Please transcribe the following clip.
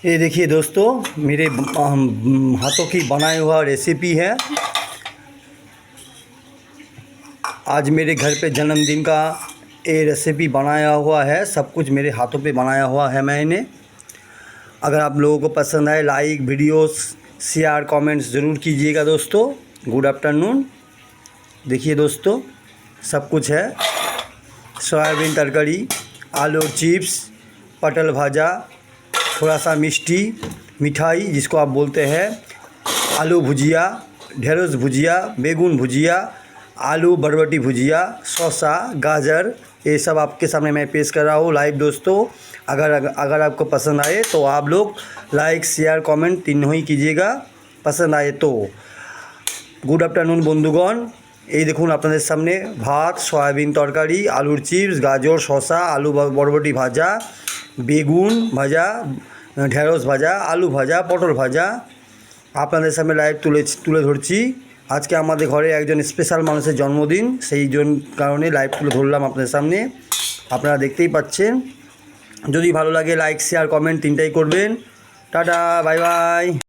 ये देखिए दोस्तों, मेरे हाथों की बनाया हुआ रेसिपी है। आज मेरे घर पे जन्मदिन का ये रेसिपी बनाया हुआ है। सब कुछ मेरे हाथों पे बनाया हुआ है मैंने। अगर आप लोगों को पसंद आए, लाइक, वीडियोस, शेयर, कमेंट्स ज़रूर कीजिएगा दोस्तों। Good afternoon. देखिए दोस्तों, सब कुछ है। सोयाबीन तरकारी, आलू चिप्स, पटल भाजा, थोड़ा सा मिठाई जिसको आप बोलते हैं, आलू भुजिया, ढेँड़स भुजिया, बेगुन भुजिया, आलू बरबटी भुजिया, शौसा, गाजर, ये सब आपके सामने मैं पेश कर रहा हूँ लाइव दोस्तों। अगर आपको पसंद आए तो आप लोग लाइक, शेयर, कमेंट तीनों ही कीजिएगा, पसंद आए तो। गुड आफ्टरनून বন্ধুগণ। এই দেখুন আপনাদের সামনে ভাত, সয়াবিন তরকারি, আলুর চিপস, গাজর, শসা, আলু বরবটি ভাজা, বেগুন ভাজা, ঢেঁড়স ভাজা, আলু ভাজা, পটল ভাজা আপনাদের সামনে লাইভ তুলে ধরছি। আজকে আমাদের ঘরে একজন স্পেশাল মানুষের জন্মদিন, সেই কারণে লাইভ তুলে ধরলাম আপনাদের সামনে। আপনারা দেখতেই পাচ্ছেন। যদি ভালো লাগে লাইক, শেয়ার, কমেন্ট তিনটাই করবেন। Tata, bye bye.